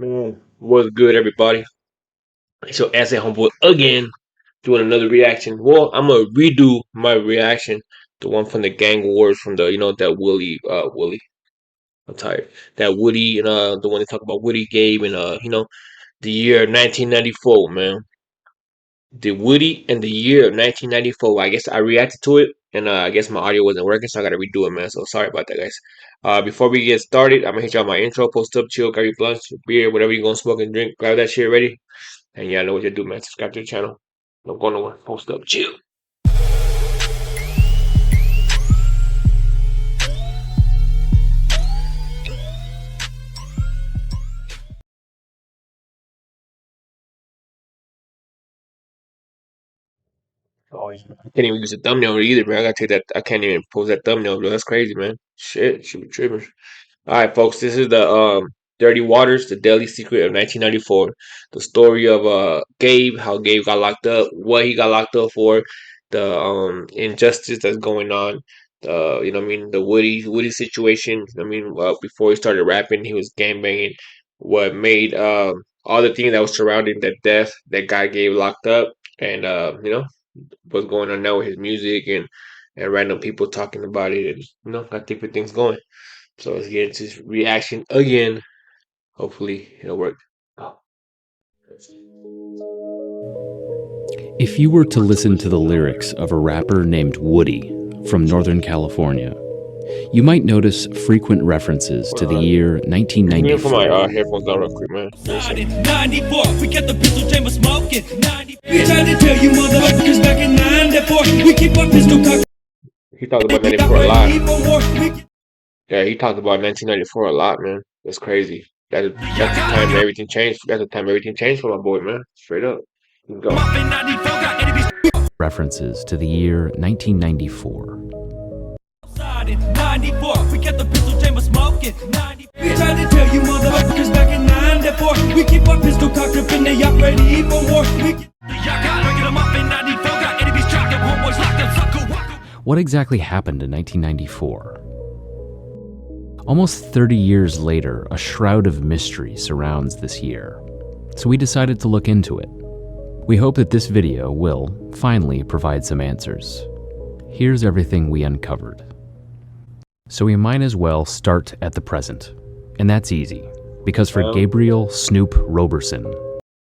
Man, what's good, everybody? So, as a homeboy again, doing another reaction. Well, I'm gonna redo my reaction, the one from the Gang Wars, from the that Willie. I'm tired. That Woody and the one they talk about Woody, Gabe, and the year 1994, man. The Woody and the year of 1994. I guess I reacted to it, and I guess my audio wasn't working, so I gotta redo it, man. So sorry about that, guys. Before we get started, I'm gonna hit y'all my intro. Post up, chill, grab your blunts, your beer, whatever you're gonna smoke and drink. Grab that shit ready. And yeah, I know what you do, man. Subscribe to the channel. Don't go nowhere. Post up. Chill. Oh, yeah. I can't even use a thumbnail either, man. I gotta take that. I can't even post that thumbnail, bro. That's crazy, man. Shit, should be tripping. All right, folks. This is the Dirty Waters, the Deadly Secret of 1994. The story of Gabe, how Gabe got locked up, what he got locked up for, the injustice that's going on. What I mean, the Woody situation. I mean, before he started rapping, he was gangbanging. What made all the things that was surrounding the death that guy Gabe locked up, and what's going on now with his music and random people talking about it, and got different things going. So let's get into his reaction again. Hopefully it'll work. Oh. If you were to listen to the lyrics of a rapper named Woody from Northern California, you might notice frequent references to the year Can you put 1994. my headphones down real quick, man? 94, we kept the pistol chamber smoking. 90, we tried to tell you motherfuckers back in 94. We keep our pistol cocked. He talked about 94 a lot. Yeah, he talked about 1994 a lot, man. That's crazy. That's the time everything changed. That's the time everything changed for my boy, man. Straight up. Let's go. References to the year 1994. 94, we kept the pistol chamber smoking. 90, we tried to tell you motherfuckers back in 94. We keep our pistol cocked up and they up ready for war. What exactly happened in 1994? Almost 30 years later, a shroud of mystery surrounds this year, so we decided to look into it. We hope that this video will, finally, provide some answers. Here's everything we uncovered. So we might as well start at the present, and that's easy, because for Gabriel Snoop Roberson.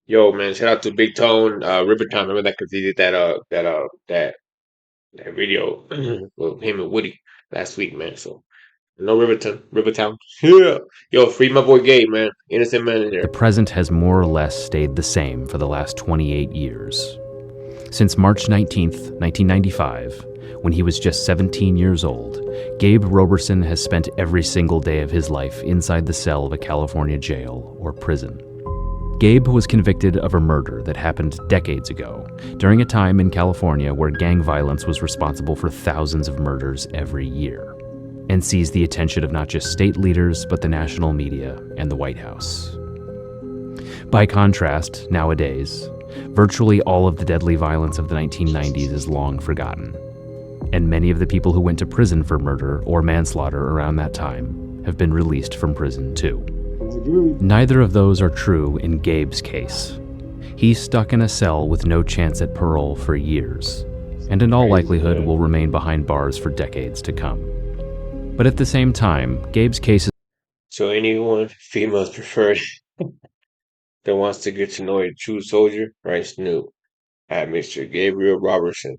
Yo, man, shout out to Big Tone, Rivertown. Remember that because he did that video with him and Woody last week, man. So no Rivertown. Yeah. Yo, free my boy Gabe, man. Innocent man in there. The present has more or less stayed the same for the last 28 years. Since March 19th, 1995, when he was just 17 years old, Gabe Roberson has spent every single day of his life inside the cell of a California jail or prison. Gabe was convicted of a murder that happened decades ago, during a time in California where gang violence was responsible for thousands of murders every year, and seized the attention of not just state leaders, but the national media and the White House. By contrast, nowadays, virtually all of the deadly violence of the 1990s is long forgotten, and many of the people who went to prison for murder or manslaughter around that time have been released from prison too. Neither of those are true in Gabe's case. He's stuck in a cell with no chance at parole for years, and in all likelihood will remain behind bars for decades to come. But at the same time, Gabe's case is... So anyone females preferred that wants to get to know a true soldier, write Snoop at Mr. Gabriel Roberson.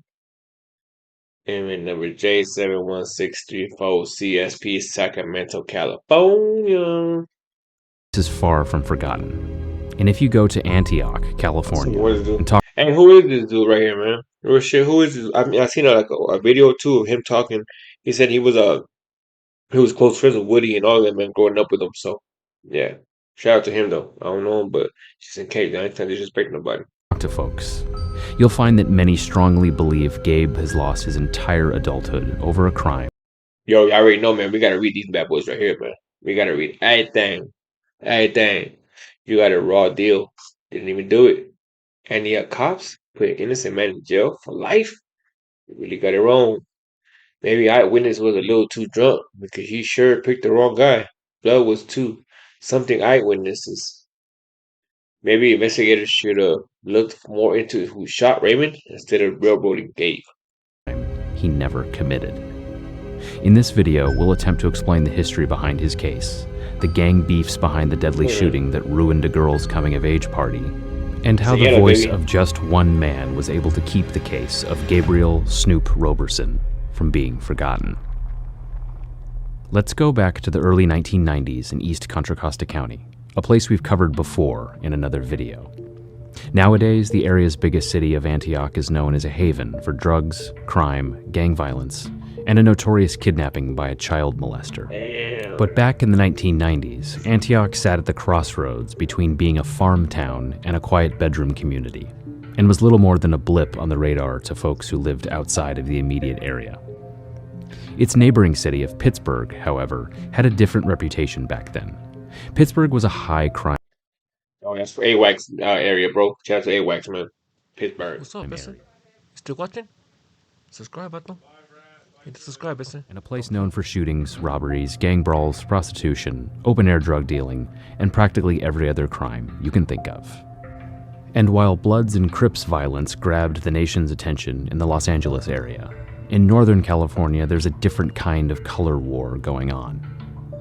Inmate number J71634 CSP, Sacramento, California. This is far from forgotten. And if you go to Antioch, California, and talk... Hey, who is this dude right here, man? Real shit, who is this? I mean, I seen a video too of him talking. He said he was close friends with Woody and all of them, man, growing up with him. So yeah, shout out to him though. I don't know him, but just in case, I ain't trying to disrespect nobody. To folks, you'll find that many strongly believe Gabe has lost his entire adulthood over a crime. Yo, you already know, man. We gotta read these bad boys right here, man. We gotta read everything. You got a raw deal. Didn't even do it. And the cops put an innocent man in jail for life. You really got it wrong. Maybe eyewitness was a little too drunk because he sure picked the wrong guy. Blood was too something eyewitnesses. Maybe investigators should have looked more into who shot Raymond instead of railroading Gabe. He never committed. In this video, we'll attempt to explain the history behind his case, the gang beefs behind the deadly shooting that ruined a girl's coming-of-age party, and how the voice of just one man was able to keep the case of Gabriel Snoop Roberson from being forgotten. Let's go back to the early 1990s in East Contra Costa County, a place we've covered before in another video. Nowadays, the area's biggest city of Antioch is known as a haven for drugs, crime, gang violence, and a notorious kidnapping by a child molester. Damn. But back in the 1990s, Antioch sat at the crossroads between being a farm town and a quiet bedroom community, and was little more than a blip on the radar to folks who lived outside of the immediate area. Its neighboring city of Pittsburgh, however, had a different reputation back then. Pittsburgh was a high crime Oh, that's for AWACS area, bro. Shout out to AWACS, man. Pittsburgh. What's up, Esse? Still watching? Subscribe button. Hit the subscribe button. and a place known for shootings, robberies, gang brawls, prostitution, open-air drug dealing, and practically every other crime you can think of. And while Bloods and Crips violence grabbed the nation's attention in the Los Angeles area, in Northern California there's a different kind of color war going on.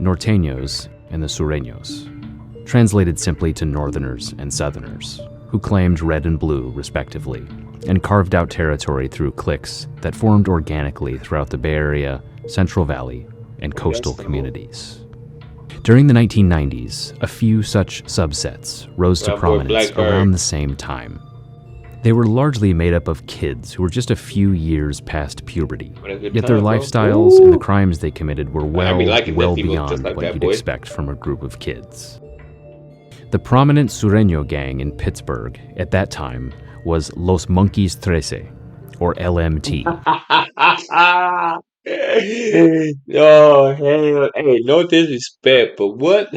Norteños and the Sureños, translated simply to Northerners and Southerners, who claimed red and blue, respectively, and carved out territory through cliques that formed organically throughout the Bay Area, Central Valley, and coastal communities. During the 1990s, a few such subsets rose to prominence around the same time. They were largely made up of kids who were just a few years past puberty, yet their lifestyles and the crimes they committed were well beyond what you'd expect from a group of kids. The prominent Sureño gang in Pittsburgh at that time was Los Monkeys 13, or LMT. Oh, hell. Hey, no disrespect, but what?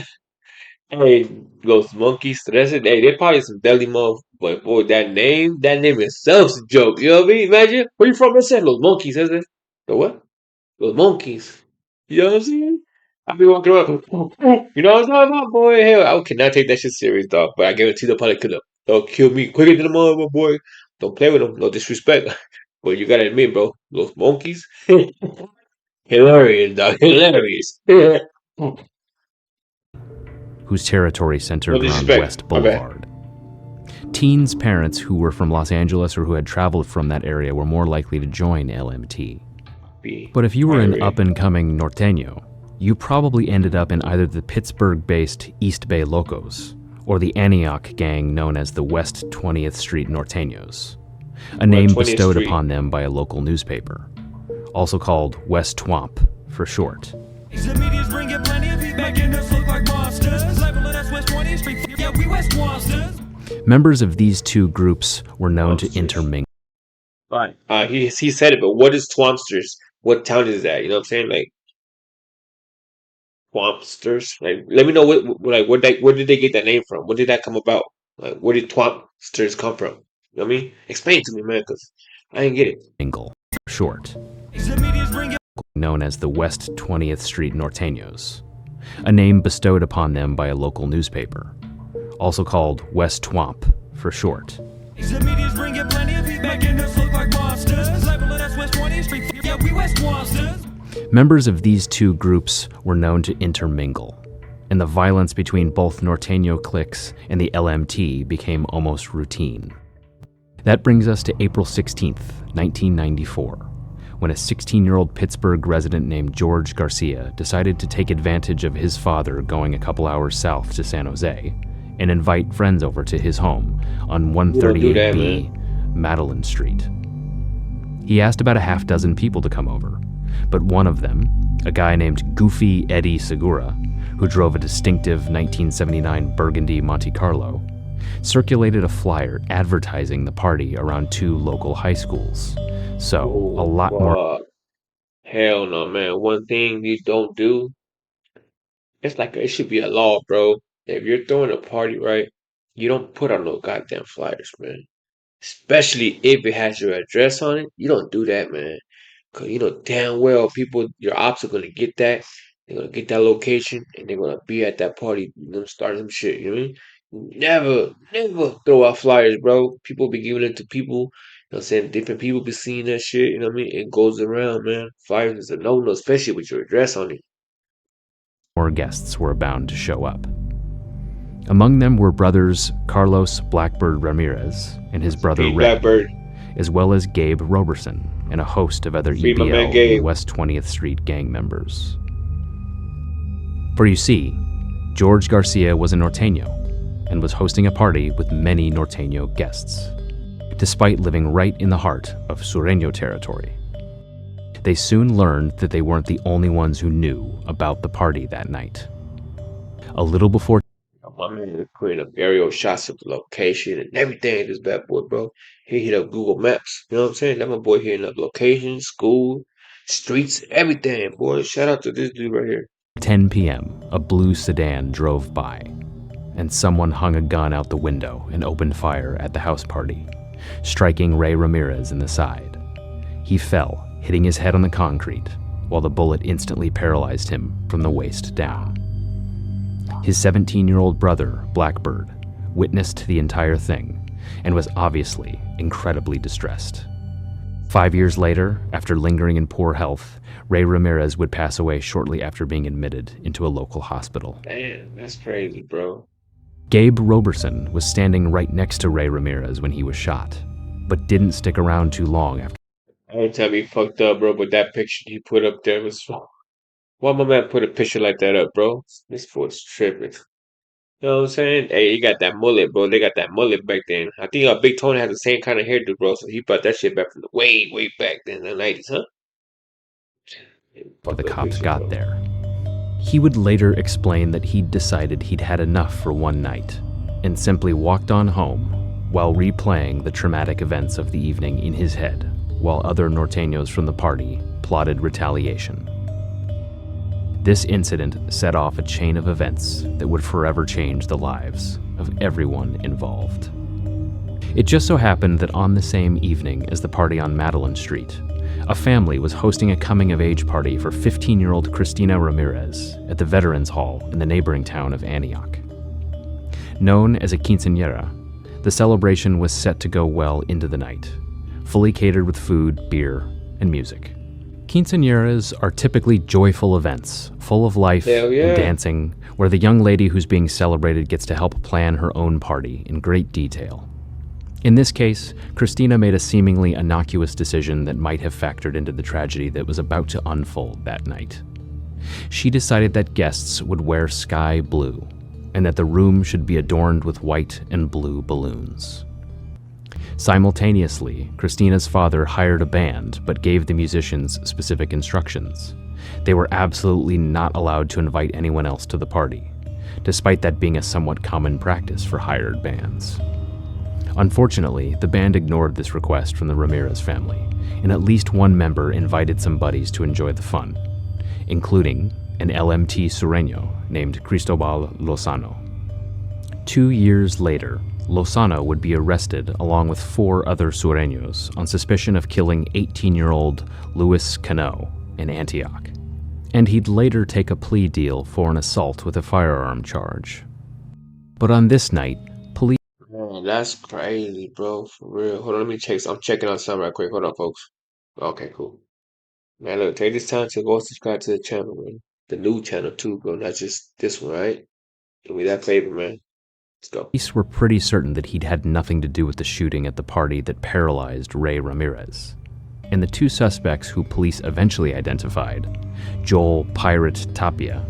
Hey, Los Monkeys 13. Hey, they probably some deli motherfuckers. But boy, that name itself's a joke. You know what I mean? Imagine. Where you from? I said Los Monkeys, is it? The what? Los Monkeys. You know what I'm saying? I be walking around. You know what I'm talking about, boy? Hell, I cannot take that shit serious, dog. But I guarantee they'll probably could have. They'll kill me quicker than the mother, boy. Don't play with them. No disrespect. But you gotta admit, bro. Los Monkeys. Hilarious, dog. Hilarious. Whose territory centered No around disrespect. West My bad. Boulevard. Teens' parents who were from Los Angeles or who had traveled from that area were more likely to join LMT. But if you were an up-and-coming Norteño, you probably ended up in either the Pittsburgh-based East Bay Locos or the Antioch gang known as the West 20th Street Norteños, a name 20th bestowed Street. upon them by a local newspaper, also called West Twomp for short. The media's bringing plenty of feedback and us look like monsters. Leveling us West 20th Street. Yeah, we West monsters. Members of these two groups were known to intermingle. Fine. He said it, but what is Twampsters? What town is that? You know what I'm saying? Like Twampsters. Like, let me know where did they get that name from? When did that come about? Like, where did Twampsters come from? You know what I mean? Explain it to me, man, because I didn't get it. Short, The media's bringing known as the West 20th Street Norteños, a name bestowed upon them by a local newspaper, also called West Twomp for short. The media's bringing plenty of feedback and us look like monsters. Leveling us West 20th Street. Yeah, we West monsters. Members of these two groups were known to intermingle, and the violence between both Norteño cliques and the LMT became almost routine. That brings us to April 16th, 1994, when a 16-year-old Pittsburgh resident named George Garcia decided to take advantage of his father going a couple hours south to San Jose and invite friends over to his home on 138B Madeline Street. He asked about a half dozen people to come over, but one of them, a guy named Goofy Eddie Segura, who drove a distinctive 1979 Burgundy Monte Carlo, circulated a flyer advertising the party around two local high schools. So, a lot more. Hell no, man. One thing you don't do, it's like it should be a law, bro. If you're throwing a party, right, you don't put on no goddamn flyers, man. Especially if it has your address on it. You don't do that, man. Cause you know damn well your ops are gonna get that. They're gonna get that location and they're gonna be at that party, start some shit. You know what I mean? Never throw out flyers, bro. People be giving it to people. You know what I'm saying? Different people be seeing that shit. You know what I mean? It goes around, man. Flyers is a no-no, especially with your address on it. More guests were bound to show up. Among them were brothers Carlos Blackbird Ramirez and his brother Free Ray, Blackbird. as well as Gabe Roberson and a host of other Free my man EBL Gabe. and West 20th Street gang members. For you see, George Garcia was a Norteño and was hosting a party with many Norteño guests, despite living right in the heart of Sureño territory. They soon learned that they weren't the only ones who knew about the party that night. A little before My man is putting up aerial shots of the location and everything. This bad boy, bro. He hit up Google Maps. You know what I'm saying? That my boy hitting up locations, school, streets, everything, boy. Shout out to this dude right here. 10 p.m., a blue sedan drove by, and someone hung a gun out the window and opened fire at the house party, striking Ray Ramirez in the side. He fell, hitting his head on the concrete, while the bullet instantly paralyzed him from the waist down. His 17-year-old brother, Blackbird, witnessed the entire thing and was obviously incredibly distressed. 5 years later, after lingering in poor health, Ray Ramirez would pass away shortly after being admitted into a local hospital. Damn, that's crazy, bro. Gabe Roberson was standing right next to Ray Ramirez when he was shot, but didn't stick around too long after. Every time he fucked up, bro, but that picture he put up there was. Why my man put a picture like that up, bro? This fool's tripping. You know what I'm saying? Hey, he got that mullet, bro. They got that mullet back then. I think Big Tony had the same kind of hairdo, bro. So he brought that shit back from the way back then in the 90s, huh? The cops got there. He would later explain that he'd decided he'd had enough for one night and simply walked on home while replaying the traumatic events of the evening in his head while other Norteños from the party plotted retaliation. This incident set off a chain of events that would forever change the lives of everyone involved. It just so happened that on the same evening as the party on Madeline Street, a family was hosting a coming-of-age party for 15-year-old Cristina Ramirez at the Veterans Hall in the neighboring town of Antioch. Known as a quinceanera, the celebration was set to go well into the night, fully catered with food, beer, and music. Quinceañeras are typically joyful events, full of life Hell yeah. and dancing, where the young lady who's being celebrated gets to help plan her own party in great detail. In this case, Cristina made a seemingly innocuous decision that might have factored into the tragedy that was about to unfold that night. She decided that guests would wear sky blue, and that the room should be adorned with white and blue balloons. Simultaneously, Christina's father hired a band but gave the musicians specific instructions. They were absolutely not allowed to invite anyone else to the party, despite that being a somewhat common practice for hired bands. Unfortunately, the band ignored this request from the Ramirez family, and at least one member invited some buddies to enjoy the fun, including an LMT Sureño named Cristobal Lozano. 2 years later, Lozano would be arrested along with 4 other Sureños on suspicion of killing 18-year-old Luis Cano in Antioch, and he'd later take a plea deal for an assault with a firearm charge. But on this night, police... Man, that's crazy, bro. For real. Hold on, let me check. I'm checking out something right quick. Hold on, folks. Okay, cool. Man, look, take this time to go subscribe to the channel, man. The new channel, too, bro. Not just this one, right? Do me that favor, man. Let's go. Police were pretty certain that he'd had nothing to do with the shooting at the party that paralyzed Ray Ramirez. And the 2 suspects who police eventually identified, Joel Pirate Tapia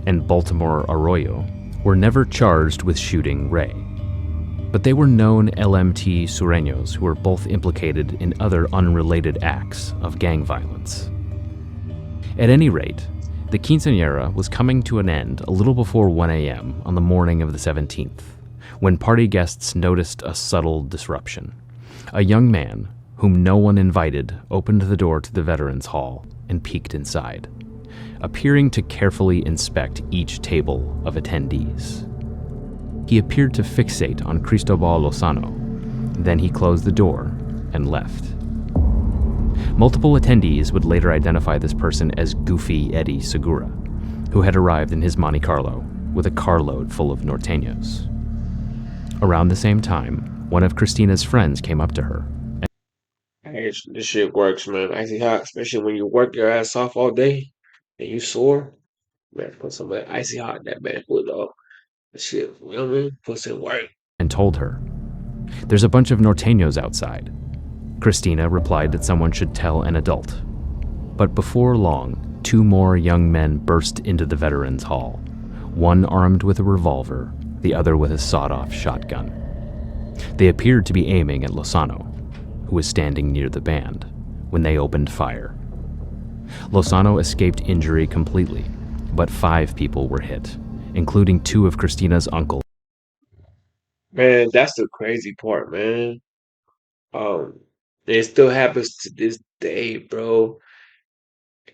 and Baltimore Arroyo, were never charged with shooting Ray. But they were known LMT Sureños who were both implicated in other unrelated acts of gang violence. At any rate, the quinceañera was coming to an end a little before 1 a.m. on the morning of the 17th, when party guests noticed a subtle disruption. A young man, whom no one invited, opened the door to the Veterans Hall and peeked inside, appearing to carefully inspect each table of attendees. He appeared to fixate on Cristobal Lozano. Then he closed the door and left. Multiple attendees would later identify this person as Goofy Eddie Segura, who had arrived in his Monte Carlo with a carload full of Norteños. Around the same time, one of Christina's friends came up to her. Hey, this shit works, man. Icy hot, especially when you work your ass off all day and you sore. Man, put some of that icy hot in that bad foot, dog. That shit, you know what I mean? Put some work. And told her, "There's a bunch of norteños outside." Christina replied that someone should tell an adult. But before long, two more young men burst into the veterans' hall, one armed with a revolver, the other with a sawed-off shotgun. They appeared to be aiming at Lozano, who was standing near the band, when they opened fire. Lozano escaped injury completely, but 5 people were hit, including 2 of Christina's uncles. Man, that's the crazy part, man. It still happens to this day, bro.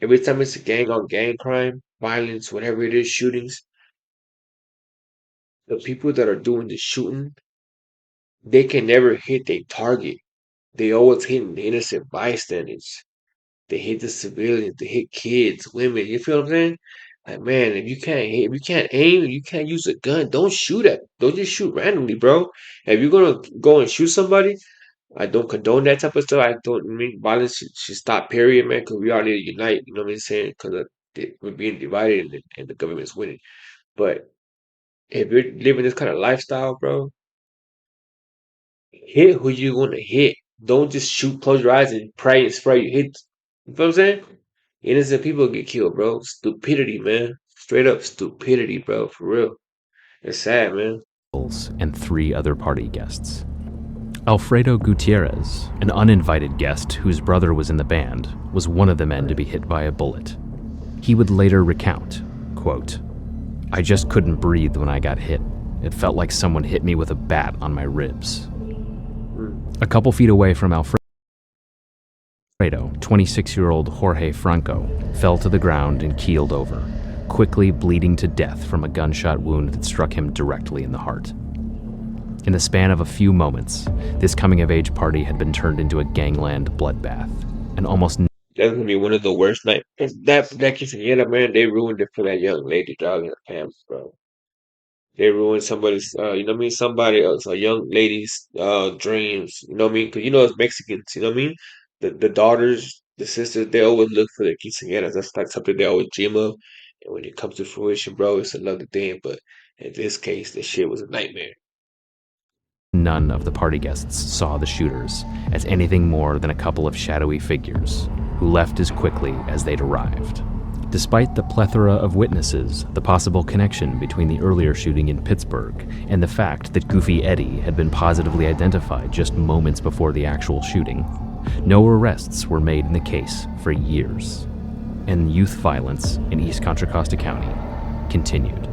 Every time it's a gang on gang crime, violence, whatever it is, shootings, the people that are doing the shooting, they can never hit their target. They always hit the innocent bystanders. They hit the civilians. They hit kids, women. You feel what I'm saying? Like, man, if you can't aim, you can't use a gun. Don't shoot at. Don't just shoot randomly, bro. If you're gonna go and shoot somebody, I don't condone that type of stuff. I don't mean violence should stop, period, man, because we all need to unite. You know what I'm saying? Because we're being divided and the government's winning. But if you're living this kind of lifestyle, bro, hit who you want to hit. Don't just shoot, close your eyes, and pray and spray. You hit. You know what I'm saying? Innocent people get killed, bro. Stupidity, man. Straight up stupidity, bro. For real. It's sad, man. And 3 other party guests. Alfredo Gutierrez, an uninvited guest whose brother was in the band, was one of the men to be hit by a bullet. He would later recount, quote, "I just couldn't breathe when I got hit. It felt like someone hit me with a bat on my ribs." A couple feet away from Alfredo, 26-year-old Jorge Franco fell to the ground and keeled over, quickly bleeding to death from a gunshot wound that struck him directly in the heart. In the span of a few moments, this coming-of-age party had been turned into a gangland bloodbath, and almost That's gonna be one of the worst nights. That quinceanera, man, they ruined it for that young lady, dog, and her family, bro. They ruined somebody's, you know what I mean? Somebody else, a young lady's dreams, you know what I mean? Because you know, it's Mexicans, you know what I mean? The daughters, the sisters, they always look for their quinceañeras. That's like something they always dream of. And when it comes to fruition, bro, it's another thing. But in this case, this shit was a nightmare. none of the party guests saw the shooters as anything more than a couple of shadowy figures who left as quickly as they'd arrived. Despite the plethora of witnesses, the possible connection between the earlier shooting in Pittsburgh and the fact that Goofy Eddie had been positively identified just moments before the actual shooting, no arrests were made in the case for years, and youth violence in East Contra Costa County continued.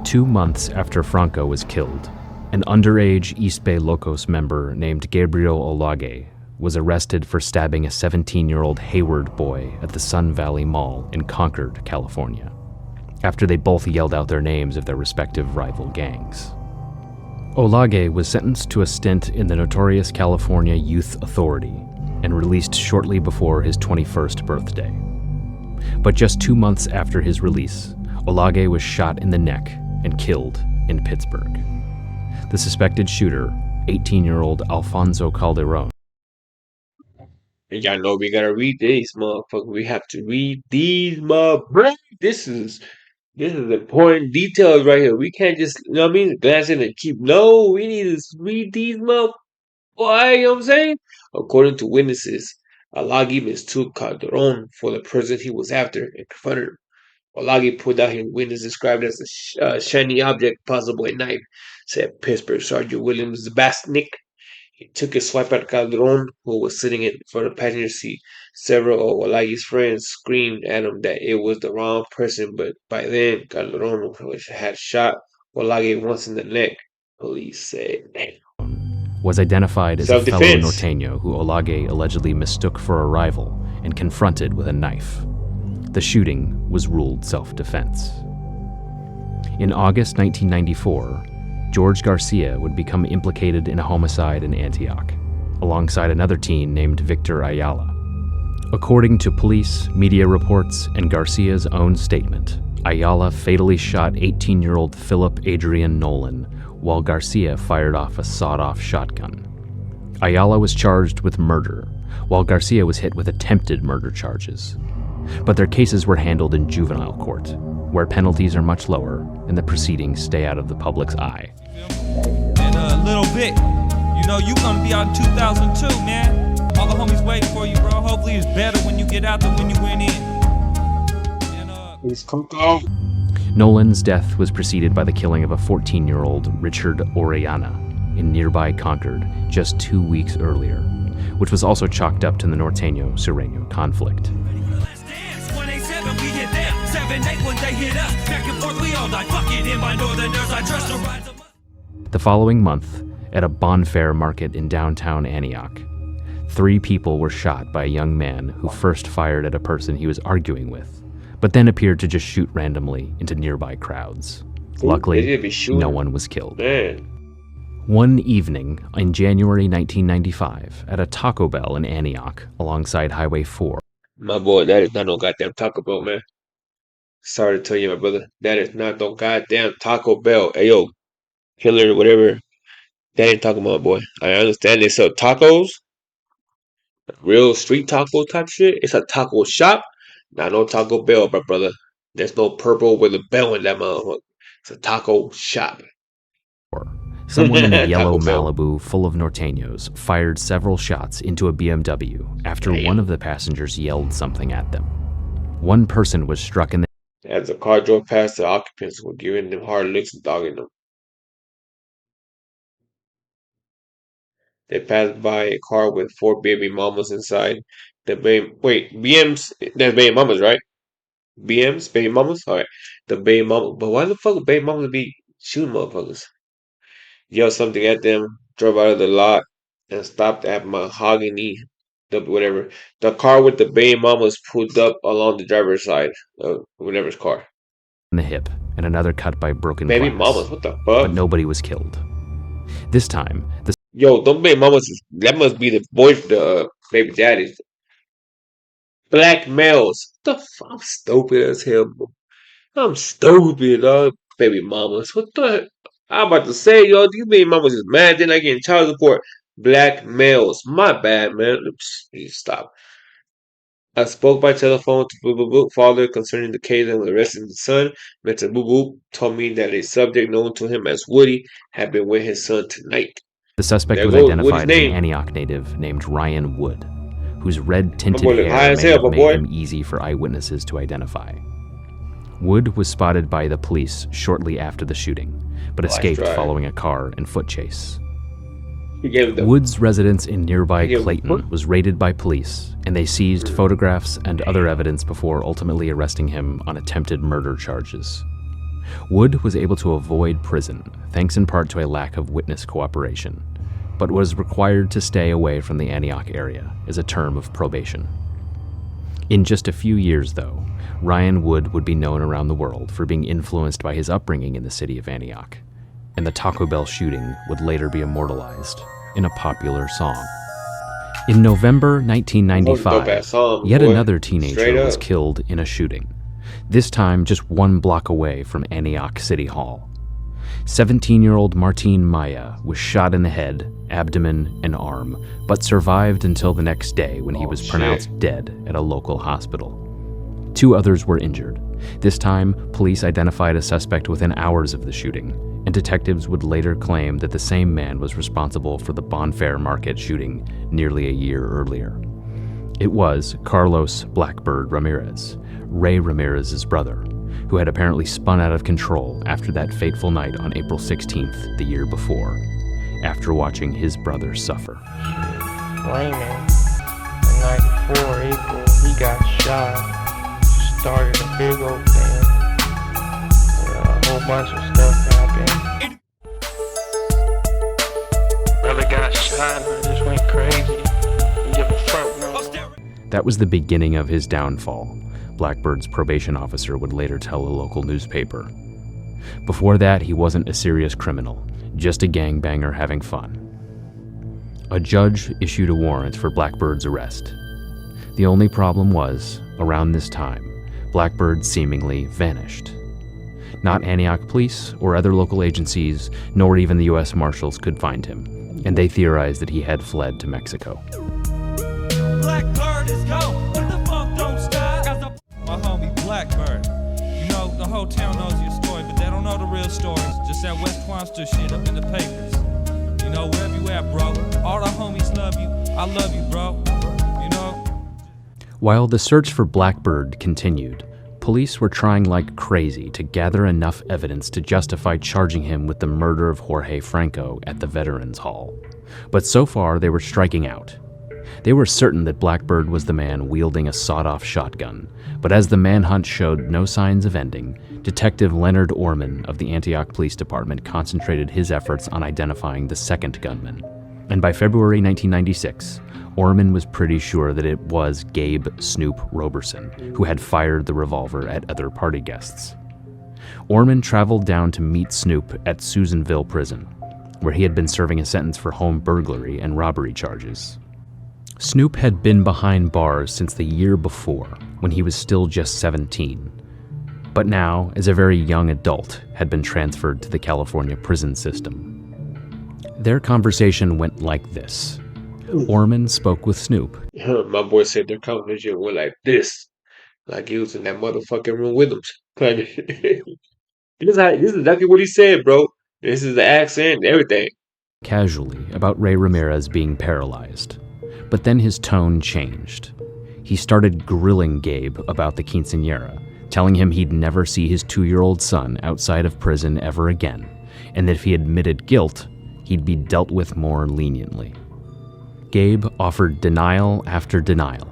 2 months after Franco was killed, an underage East Bay Locos member named Gabriel Olage was arrested for stabbing a 17-year-old Hayward boy at the Sun Valley Mall in Concord, California, after they both yelled out their names of their respective rival gangs. Olage was sentenced to a stint in the notorious California Youth Authority and released shortly before his 21st birthday. But just 2 months after his release, Olage was shot in the neck and killed in Pittsburgh. The suspected shooter, 18-year-old Alfonso Calderon. And y'all know we gotta read these, motherfucker. We have to read these, motherfucker. This is important details right here. We can't just, you know what I mean, glance in and keep. No, we need to read these, motherfucker. You know what I'm saying? According to witnesses, Alagi mistook Calderon for the person he was after and confronted him. Olagi pulled out his witness described as a shiny object, possibly a knife, said Pittsburgh Sergeant Williams Zabasnik. He took a swipe at Calderon, who was sitting in front of the passenger seat. Several of Olagi's friends screamed at him that it was the wrong person, but by then, Calderon had shot Olagi once in the neck, police said. Was identified as a fellow Self-defense. Norteño who Olage allegedly mistook for a rival and confronted with a knife. The shooting was ruled self-defense. In August 1994, George Garcia would become implicated in a homicide in Antioch, alongside another teen named Victor Ayala. According to police, media reports, and Garcia's own statement, Ayala fatally shot 18-year-old Philip Adrian Nolan while Garcia fired off a sawed-off shotgun. Ayala was charged with murder, while Garcia was hit with attempted murder charges. But their cases were handled in juvenile court, where penalties are much lower and the proceedings stay out of the public's eye. In a little bit, you know, you gonna be out in 2002, man. All the homies waiting for you, bro. Hopefully it's better when you get out than when you went in. It's Coco. Nolan's death was preceded by the killing of a 14-year-old Richard Orellana in nearby Concord just 2 weeks earlier, which was also chalked up to the Norteño-Sureño conflict. The following month, at a bonfire market in downtown Antioch, 3 people were shot by a young man who first fired at a person he was arguing with, but then appeared to just shoot randomly into nearby crowds. Luckily, no one was killed. Man. One evening in January 1995, at a Taco Bell in Antioch alongside Highway 4. My boy, that is not no goddamn Taco Bell, man. Sorry to tell you, my brother. That is not no goddamn Taco Bell. Hey, yo, killer, whatever. That ain't Taco Bell, boy. I understand they sell tacos. Real street taco type shit. It's a taco shop. Not no Taco Bell, my brother. There's no purple with a bell in that motherfucker. It's a taco shop. Someone in a yellow Malibu full of norteños fired several shots into a BMW after one of the passengers yelled something at them. One person was struck in the As the car drove past, the occupants were giving them hard looks and dogging them. They passed by a car with 4 baby mamas inside. BMs, that's baby mamas, right? BMs, baby mamas? Alright. The baby mama, but why the fuck would baby mamas be shooting motherfuckers? Yelled something at them, drove out of the lot, and stopped at Mahogany, whatever. The car with the baby mamas pulled up along the driver's side of whatever's car. In the hip, and another cut by broken Baby glass. mamas, what the fuck? But nobody was killed. This time, the Yo, them baby mamas, that must be the baby daddies. Black males. What the fuck? I'm stupid as hell, bro. I'm stupid, dog. Baby mamas. What the? I'm about to say, yo, these baby mamas is mad. They're not getting child support. Black males. My bad, man. Please stop. I spoke by telephone to Boo Boo Boo father concerning the case and arresting the son. Mr. Boo Boo told me that a subject known to him as Woody had been with his son tonight. The suspect was identified as an Antioch native named Ryan Wood, whose red-tinted hair may have made him easy for eyewitnesses to identify. Wood was spotted by the police shortly after the shooting, but escaped following a car and foot chase. Wood's residence in nearby Clayton was raided by police, and they seized photographs and other evidence before ultimately arresting him on attempted murder charges. Wood was able to avoid prison, thanks in part to a lack of witness cooperation, but was required to stay away from the Antioch area as a term of probation. In just a few years, though, Ryan Wood would be known around the world for being influenced by his upbringing in the city of Antioch, and the Taco Bell shooting would later be immortalized in a popular song. In November 1995, yet another teenager was killed in a shooting, this time just 1 block away from Antioch City Hall. 17-year-old Martin Maya was shot in the head, abdomen, and arm, but survived until the next day when he was pronounced dead at a local hospital. 2 others were injured. This time, police identified a suspect within hours of the shooting, and detectives would later claim that the same man was responsible for the Bonfair Market shooting nearly a year earlier. It was Carlos Blackbird Ramirez, Ray Ramirez's brother, who had apparently spun out of control after that fateful night on April 16th the year before, after watching his brother suffer. Raymond, the night before April, he got shot, started a big old thing, a whole bunch of stuff happened. Brother got shot and I just went crazy, didn't give a fuck, no. That was the beginning of his downfall, Blackbird's probation officer would later tell a local newspaper. Before that, he wasn't a serious criminal, just a gangbanger having fun. A judge issued a warrant for Blackbird's arrest. The only problem was, around this time, Blackbird seemingly vanished. Not Antioch police or other local agencies, nor even the U.S. Marshals could find him, and they theorized that he had fled to Mexico. Blackbird is gone, but the funk don't stop. My homie Blackbird. You know, the whole town knows your story, but they don't know the real stories. Just that West Quanster shit up in the papers. You know, wherever you at, bro. All the homies love you. I love you, bro. You know? While the search for Blackbird continued, police were trying like crazy to gather enough evidence to justify charging him with the murder of Jorge Franco at the Veterans Hall. But so far, they were striking out. They were certain that Blackbird was the man wielding a sawed-off shotgun, but as the manhunt showed no signs of ending, Detective Leonard Orman of the Antioch Police Department concentrated his efforts on identifying the second gunman. And by February 1996, Orman was pretty sure that it was Gabe Snoop Roberson who had fired the revolver at other party guests. Orman traveled down to meet Snoop at Susanville Prison, where he had been serving a sentence for home burglary and robbery charges. Snoop had been behind bars since the year before, when he was still just 17, but now, as a very young adult, had been transferred to the California prison system. Their conversation went like this. Orman spoke with Snoop. My boy said their conversation went like this. Like he was in that motherfucking room with him. This is exactly what he said, bro. This is the accent and everything. Casually about Ray Ramirez being paralyzed. But then his tone changed. He started grilling Gabe about the quinceanera, telling him he'd never see his 2-year-old son outside of prison ever again, and that if he admitted guilt, he'd be dealt with more leniently. Gabe offered denial after denial,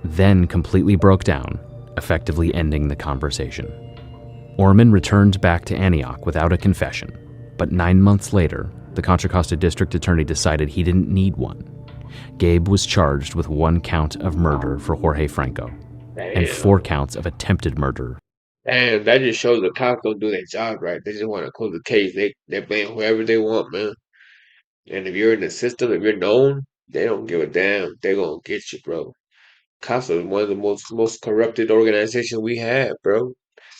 then completely broke down, effectively ending the conversation. Orman returned back to Antioch without a confession, but 9 months later, the Contra Costa District Attorney decided he didn't need one. Gabe was charged with 1 count of murder for Jorge Franco and 4 counts of attempted murder. And that just shows the cops don't do their job right. They just want to close the case. They blame whoever they want, man. And if you're in the system, if you're known, they don't give a damn. They're gonna get you, bro. Cops are one of the most corrupted organizations we have, bro.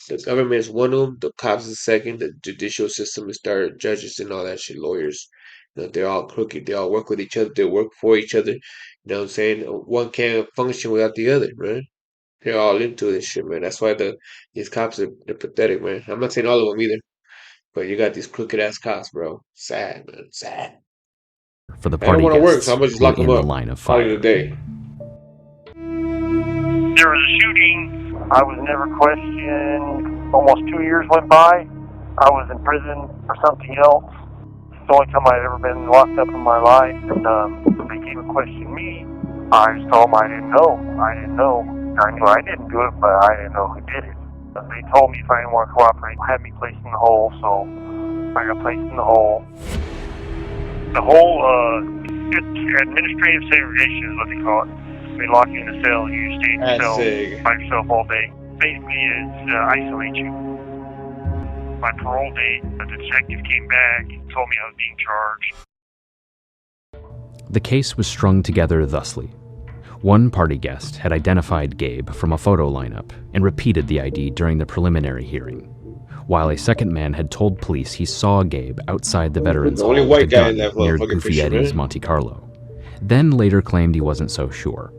The government is one of them. The cops is second. The judicial system is third. Judges and all that shit. Lawyers, you know, they're all crooked. They all work with each other. They work for each other. You know what I'm saying? One can't function without the other, man. They're all into this shit, man. That's why these cops they're pathetic, man. I'm not saying all of them either, but you got these crooked ass cops, bro. Sad, man. Sad. For the They don't party want to work, guests so I'm gonna just who lock were them in up. the line of Party fire. today. There was a shooting. I was never questioned. Almost 2 years went by. I was in prison for something else. It's the only time I'd ever been locked up in my life. And they came and questioned me. I just told them I didn't know. I knew I didn't do it, but I didn't know who did it. They told me if I didn't want to cooperate, had me placed in the hole, so I got placed in the hole. The whole administrative segregation is what they call it. They lock you in a cell, you stay in the cell by yourself all day. Basically, it's isolate you. My parole date, the detective came back and told me I was being charged. The case was strung together thusly. One party guest had identified Gabe from a photo lineup and repeated the ID during the preliminary hearing, while a second man had told police he saw Gabe outside the Veterans Hall with a gun near Goofy Eddie's Monte Carlo, then later claimed he wasn't so sure.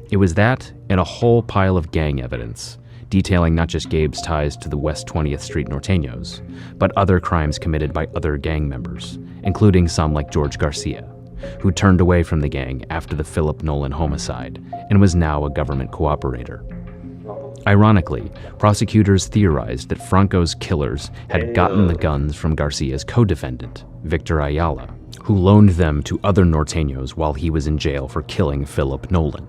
It was that and a whole pile of gang evidence, detailing not just Gabe's ties to the West 20th Street Norteños, but other crimes committed by other gang members, including some like George Garcia, who turned away from the gang after the Philip Nolan homicide and was now a government cooperator. Ironically, prosecutors theorized that Franco's killers had gotten the guns from Garcia's co-defendant, Victor Ayala, who loaned them to other Norteños while he was in jail for killing Philip Nolan.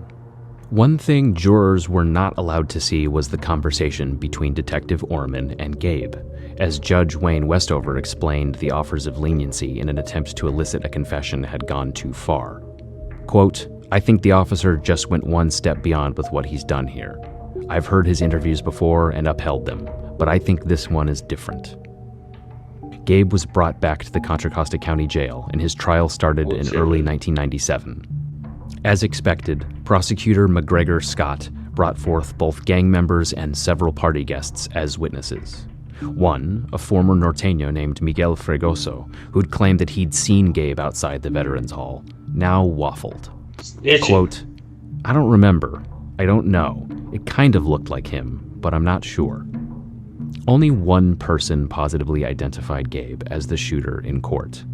One thing jurors were not allowed to see was the conversation between Detective Orman and Gabe, as Judge Wayne Westover explained the offers of leniency in an attempt to elicit a confession had gone too far. Quote, "I think the officer just went one step beyond with what he's done here. I've heard his interviews before and upheld them, but I think this one is different." Gabe was brought back to the Contra Costa County Jail, and his trial started in early 1997. As expected, prosecutor McGregor Scott brought forth both gang members and several party guests as witnesses. One, a former norteño named Miguel Fregoso, who'd claimed that he'd seen Gabe outside the Veterans Hall, now waffled. Quote, "I don't remember. I don't know. It kind of looked like him, but I'm not sure." Only one person positively identified Gabe as the shooter in court.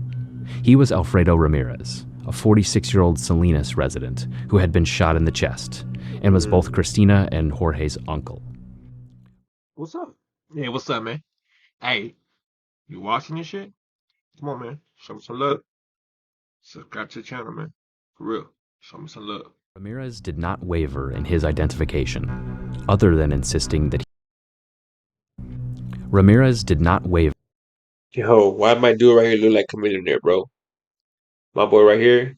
He was Alfredo Ramirez, a 46-year-old Salinas resident who had been shot in the chest and was both Christina and Jorge's uncle. What's up? Hey, what's up, man? Hey, you watching this shit? Come on, man. Show me some love. Subscribe to the channel, man. For real. Show me some love. Ramirez did not waver in his identification, other than insisting that Ramirez did not waver. Yo, why my dude right here look like a millionaire, bro? My boy right here,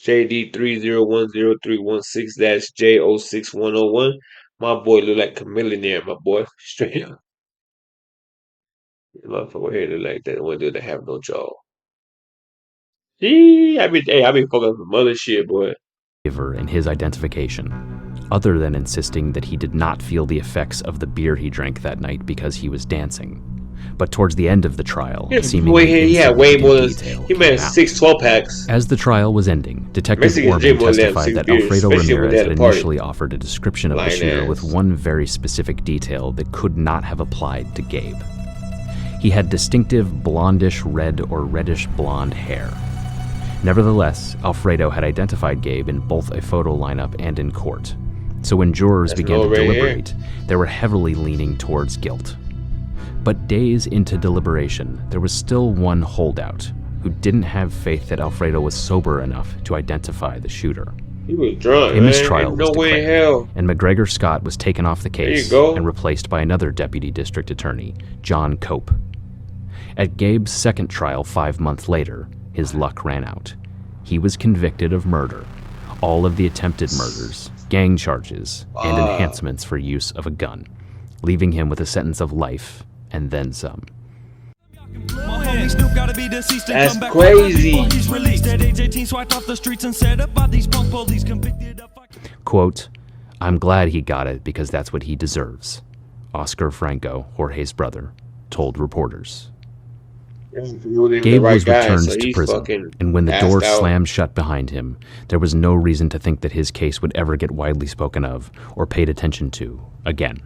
JD30103116-J06101. My boy look like a millionaire, my boy. Straight up. Motherfucker here look like that one dude that have no jaw. I be fucking some other shit, boy. In his identification, other than insisting that he did not feel the effects of the beer he drank that night because he was dancing. But towards the end of the trial, seemingly way more than he made 6 12-packs. As the trial was ending, Detective Orman testified that Alfredo Ramirez had initially offered a description of the shooter with one very specific detail that could not have applied to Gabe. He had distinctive blondish red or reddish blonde hair. Nevertheless, Alfredo had identified Gabe in both a photo lineup and in court. So when jurors began to deliberate, they were heavily leaning towards guilt. But days into deliberation, there was still one holdout who didn't have faith that Alfredo was sober enough to identify the shooter. He was drunk, a mistrial was declared, and McGregor Scott was taken off the case and replaced by another deputy district attorney, John Cope. At Gabe's second trial 5 months later, his luck ran out. He was convicted of murder, all of the attempted murders, gang charges, and enhancements for use of a gun, leaving him with a sentence of life and then some. That's crazy. Quote, "I'm glad he got it because that's what he deserves," Oscar Franco, Jorge's brother, told reporters. Gabe was returned to prison, and when the door slammed shut behind him, there was no reason to think that his case would ever get widely spoken of or paid attention to again.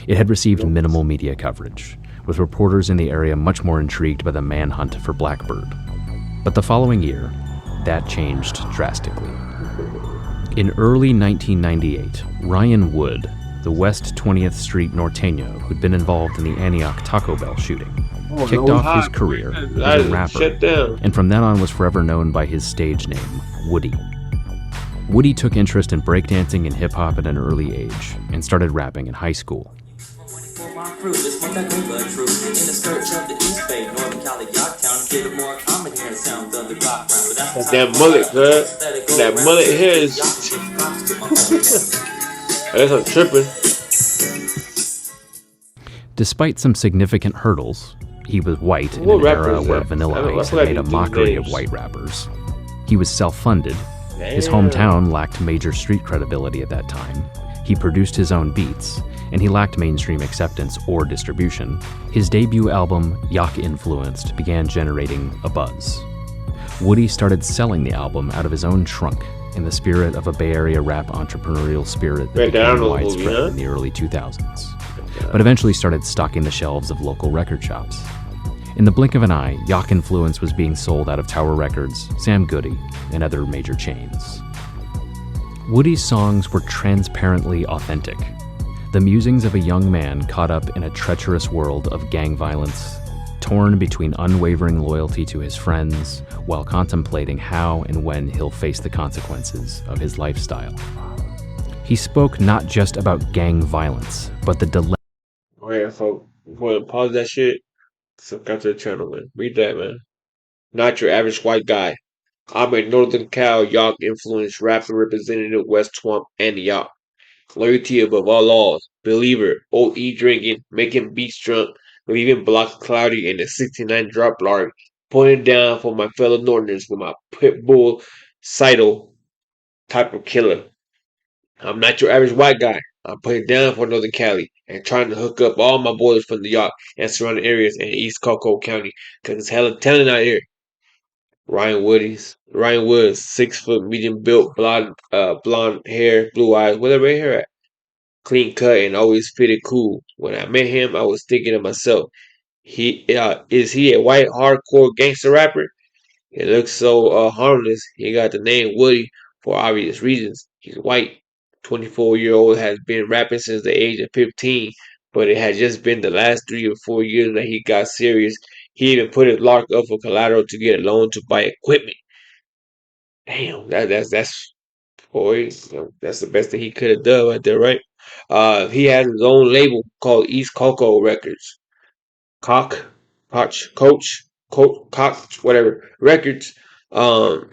It had received minimal media coverage, with reporters in the area much more intrigued by the manhunt for Blackbird. But the following year, that changed drastically. In early 1998, Ryan Wood, the West 20th Street norteño who'd been involved in the ATIOCH Taco Bell shooting, kicked off his career as a rapper, and from then on was forever known by his stage name, Woody. Woody took interest in breakdancing and hip-hop at an early age, and started rapping in high school. That mullet, good. That mullet here is... That's a tripping. Despite some significant hurdles, he was white in an era where Vanilla Ice had made a mockery of white rappers. He was self-funded. His hometown lacked major street credibility at that time. He produced his own beats, and he lacked mainstream acceptance or distribution. His debut album, YALL Influenced, began generating a buzz. Woody started selling the album out of his own trunk in the spirit of a Bay Area rap entrepreneurial spirit that became widespread in the early 2000s, but eventually started stocking the shelves of local record shops. In the blink of an eye, YALL Influence was being sold out of Tower Records, Sam Goody, and other major chains. Woody's songs were transparently authentic, the musings of a young man caught up in a treacherous world of gang violence, torn between unwavering loyalty to his friends while contemplating how and when he'll face the consequences of his lifestyle. He spoke not just about gang violence, but the dilemma. Alright, folks, before I pause that shit, subscribe to the channel, man. Read that, man. Not your average white guy. I'm a Northern Cal YALL influenced rapper representative West Swamp and YALL. Loyalty above all laws. Believer. OE drinking. Making beats drunk. Leaving blocks cloudy in the 69 drop lark. Pointing down for my fellow Northerners with my pit bull Seidel type of killer. I'm not your average white guy. I'm putting down for Northern Cali and trying to hook up all my boys from the York and surrounding areas in East Coco County because it's hella talent out here. Ryan Woods, 6 foot, medium built, blonde hair, blue eyes, where the red hair at? Clean cut and always fitted cool. When I met him, I was thinking to myself, is he a white hardcore gangster rapper? He looks so harmless. He got the name Woody for obvious reasons. He's white. 24-year-old has been rapping since the age of 15, but it has just been the last 3 or 4 years that he got serious. He even put his lock up for collateral to get a loan to buy equipment. Damn, that's boy, that's the best thing he could have done right there, right? He has his own label called East Coco Records. Cock, Coach, whatever records.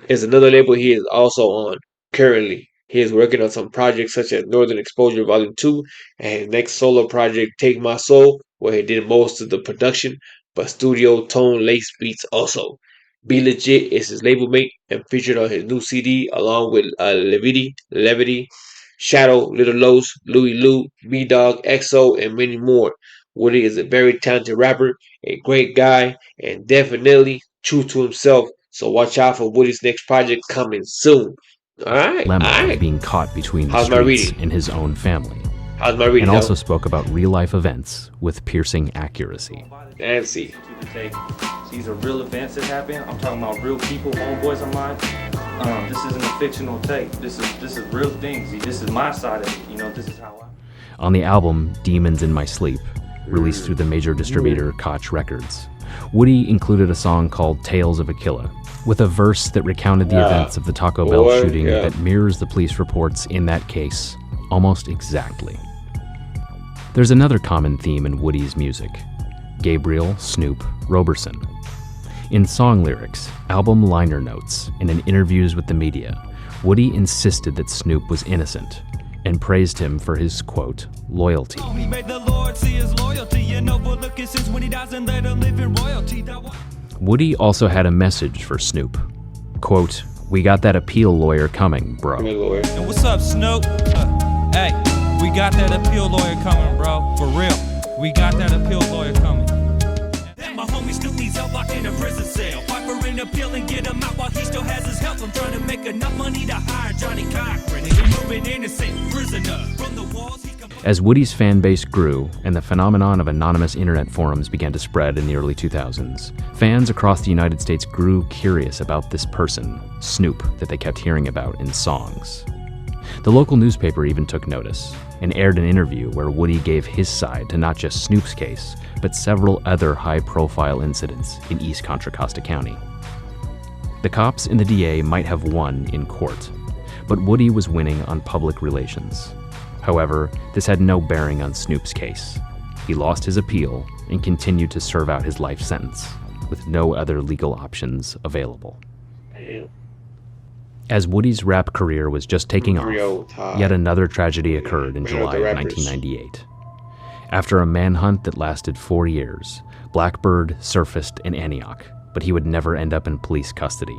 Is another label he is also on currently. He is working on some projects such as Northern Exposure Volume 2 and his next solo project, Take My Soul, where he did most of the production, but studio tone lace beats also. Be Legit is his label mate and featured on his new CD along with Levity, Shadow, Little Los, Louis Lou, B Dog, EXO, and many more. Woody is a very talented rapper, a great guy, and definitely true to himself. So watch out for Woody's next project coming soon. All right, all Dilemma of right. being caught between the How's my streets reading? in his own family, How's my reading? and also though? spoke about real-life events with piercing accuracy. Nancy. To take these are real events that happen. I'm talking about real people, homeboys of mine. This isn't a fictional tape. This is real things. This is my side of it. You know, this is how I. On the album Demons in My Sleep, released through the major distributor Koch Records, Woody included a song called Tales of a Killer, with a verse that recounted the events of the Taco Bell shooting that mirrors the police reports in that case almost exactly. There's another common theme in Woody's music: Gabriel Snoop Roberson. In song lyrics, album liner notes, and in interviews with the media, Woody insisted that Snoop was innocent and praised him for his, quote, loyalty. Woody also had a message for Snoop. Quote, "We got that appeal lawyer coming, bro." And what's up, Snoop? Hey, we got that appeal lawyer coming, bro. For real. We got that appeal lawyer coming. My homie Snoop needs help locked in a prison cell. Fight for an appeal and get him out while he still has his help. I'm trying to make enough money to hire Johnny Cochran and remove an innocent prisoner from the walls. As Woody's fan base grew and the phenomenon of anonymous internet forums began to spread in the early 2000s, fans across the United States grew curious about this person, Snoop, that they kept hearing about in songs. The local newspaper even took notice and aired an interview where Woody gave his side to not just Snoop's case, but several other high-profile incidents in East Contra Costa County. The cops and the DA might have won in court, but Woody was winning on public relations. However, this had no bearing on Snoop's case. He lost his appeal and continued to serve out his life sentence, with no other legal options available. As Woody's rap career was just taking off, yet another tragedy occurred in July of 1998. After a manhunt that lasted 4 years, Blackbird surfaced in Antioch, but he would never end up in police custody.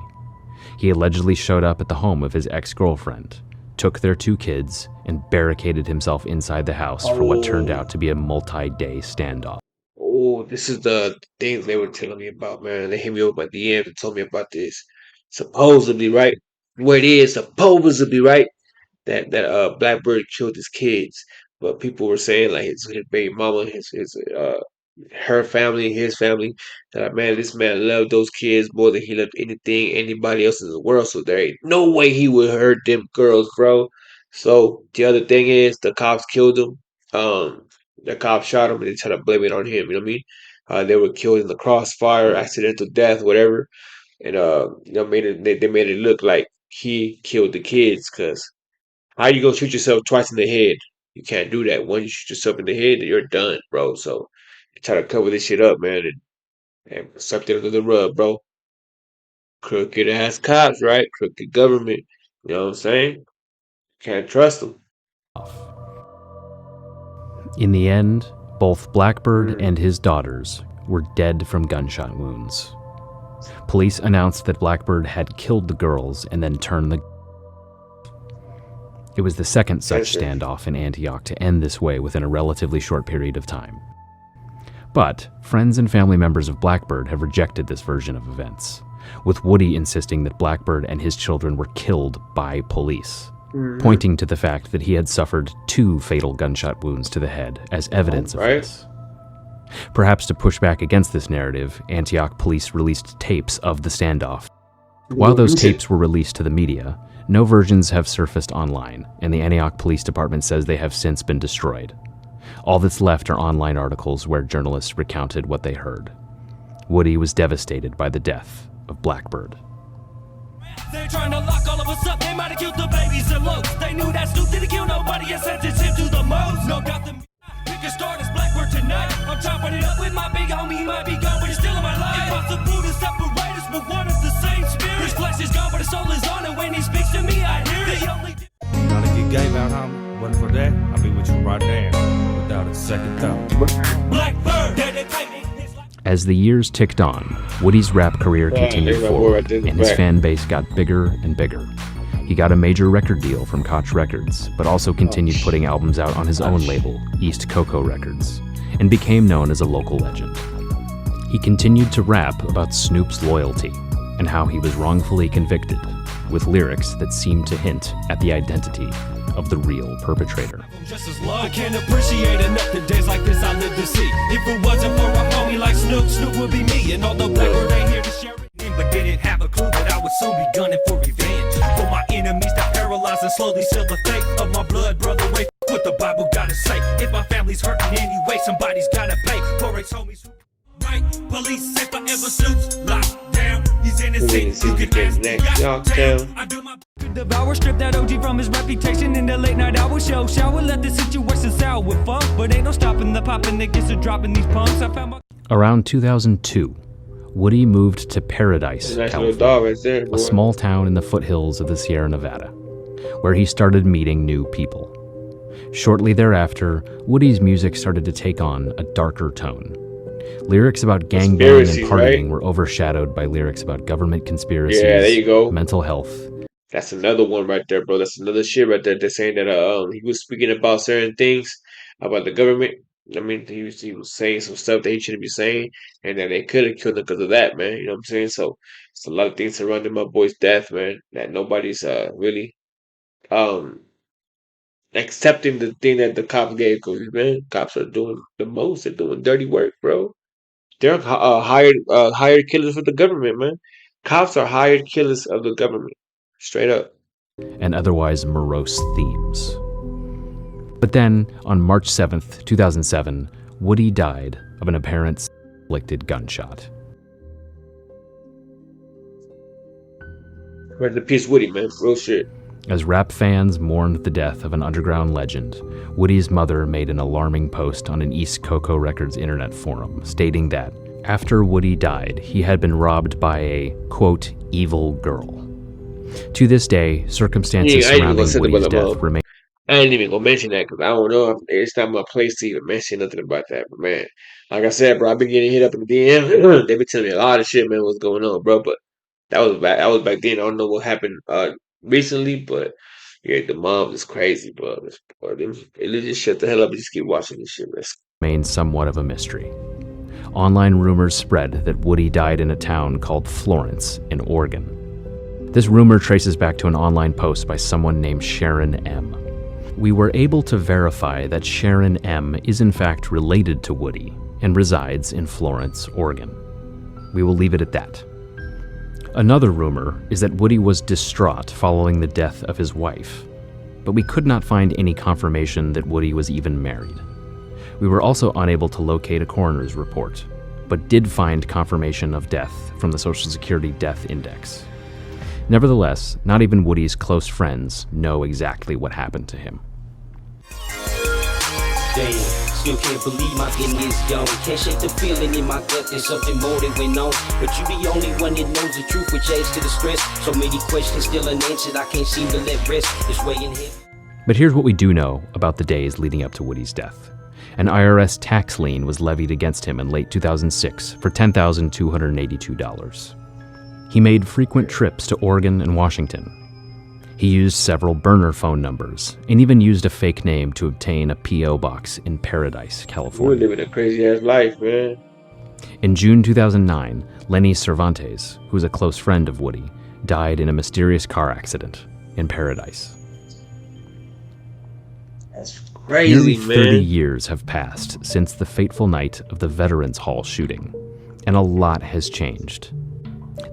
He allegedly showed up at the home of his ex-girlfriend, took their 2 kids, and barricaded himself inside the house for what turned out to be a multi-day standoff. Oh, this is the things they were telling me about, man. They hit me up my DMs and told me about this. Supposedly, right? What it is, supposedly, right? That Blackbird killed his kids, but people were saying like his baby mama, her family, his family. That man, this man loved those kids more than he loved anybody else in the world. So there ain't no way he would hurt them girls, bro. So the other thing is the cops killed him. The cops shot him and they try to blame it on him. You know what I mean? They were killed in the crossfire, accidental death, whatever. And they made it look like he killed the kids. Cause how you gonna shoot yourself twice in the head? You can't do that. Once you shoot yourself in the head, you're done, bro. So they try to cover this shit up, man, and swept it under the rug, bro. Crooked ass cops, right? Crooked government. You know what I'm saying? Can't trust them. In the end, both Blackbird and his daughters were dead from gunshot wounds. Police announced that Blackbird had killed the girls and then turned the... It was the second such Yes, sir. standoff in Antioch to end this way within a relatively short period of time. But friends and family members of Blackbird have rejected this version of events, with Woody insisting that Blackbird and his children were killed by police, pointing to the fact that he had suffered 2 fatal gunshot wounds to the head as evidence of Right. this. Perhaps to push back against this narrative, Antioch police released tapes of the standoff. While those tapes were released to the media, no versions have surfaced online, and the Antioch Police Department says they have since been destroyed. All that's left are online articles where journalists recounted what they heard. Woody was devastated by the death of Blackbird. They're trying to lock all of us up. They might have killed the babies and loads. They knew that Snoop didn't kill nobody and sentenced him to the most. No doubt the pick a start is Blackbird tonight. I'm chopping it up with my big homie. He might be gone, but he's still in my life. Impossible to separate us, but one of the same spirit. His flesh is gone, but his soul is on it. When he speaks to me, I hear it. The only Gotta get Gabe out, homie. Wasn't for that, I'll be with you right now, without a second thought. Blackbird dedicated his life. As the years ticked on, Woody's rap career continued there's my boy forward, right there in the and his back. fan base got bigger and bigger. He got a major record deal from Koch Records, but also continued putting albums out on his own label, East Coco Records, and became known as a local legend. He continued to rap about Snoop's loyalty and how he was wrongfully convicted, with lyrics that seemed to hint at the identity of the real perpetrator. Just as love. I can't appreciate enough the days like this I live to see. If it wasn't for a homie like Snoop, Snoop would be me. And although Blackbird ain't here to share it, but didn't have a clue that I would soon be gunning for revenge. For my enemies that paralyze and slowly seal the fate of my blood brother. Wait, what the Bible gotta say? If my family's hurting anyway, somebody's gotta pay. For ex homies who right, police say forever Snoop's locked down. He's innocent. You can ask the young. I do my devour, strip that OG from his reputation in the late night hour show. Shower, let the situation sour with funk, but ain't no stopping the popping that gets to dropping these punks. I found my Around 2002, Woody moved to Paradise, Nice little California, dog right there, boy. a small town in the foothills of the Sierra Nevada, where he started meeting new people. Shortly thereafter, Woody's music started to take on a darker tone. Lyrics about gangbanging and Conspiracies, partying right? were overshadowed by lyrics about government conspiracies, Yeah, there you go. mental health, That's another one right there, bro. That's another shit right there. They're saying that he was speaking about certain things about the government. I mean, he was saying some stuff that he shouldn't be saying, and that they could have killed him because of that, man. You know what I'm saying? So it's a lot of things surrounding my boy's death, man. That nobody's really um accepting the thing that the cops gave. Cause man, cops are doing the most. They're doing dirty work, bro. They're hired killers for the government, man. Cops are hired killers of the government, straight up. and otherwise morose themes. But then, on March 7th, 2007, Woody died of an apparent self-inflicted gunshot. Rest in peace, Woody, man. Real shit. As rap fans mourned the death of an underground legend, Woody's mother made an alarming post on an East Coco Records internet forum, stating that after Woody died, he had been robbed by a, quote, evil girl. To this day, circumstances Yeah, I ain't even gonna surrounding say the Woody's mother death remain I ain't even gonna mention that because I don't know. It's not my place to even mention nothing about that. But man, like I said, bro, I've been getting hit up in the DM. They've been telling me a lot of shit, man. What's going on, bro? But that was back. That was back then. I don't know what happened recently, but yeah, the mom is crazy, bro. They just shut the hell up and just keep watching this shit, man. somewhat of a mystery. Online rumors spread that Woody died in a town called Florence in Oregon. This rumor traces back to an online post by someone named Sharon M. We were able to verify that Sharon M. is in fact related to Woody and resides in Florence, Oregon. We will leave it at that. Another rumor is that Woody was distraught following the death of his wife, but we could not find any confirmation that Woody was even married. We were also unable to locate a coroner's report, but did find confirmation of death from the Social Security Death Index. Nevertheless, not even Woody's close friends know exactly what happened to him. Damn, still can't believe my end is gone. Can't shake the feeling in my gut, there's something more that went on. But you the only one that knows the truth, which adds to the stress. So many questions still unanswered, I can't seem to let rest. It's weighing heavy. But here's what we do know about the days leading up to Woody's death. An IRS tax lien was levied against him in late 2006 for $10,282. He made frequent trips to Oregon and Washington. He used several burner phone numbers and even used a fake name to obtain a P.O. box in Paradise, We're California. living a crazy ass life, man. In June 2009, Lenny Cervantes, who was a close friend of Woody, died in a mysterious car accident in Paradise. That's crazy, Nearly man. 30 years have passed since the fateful night of the Veterans Hall shooting, and a lot has changed.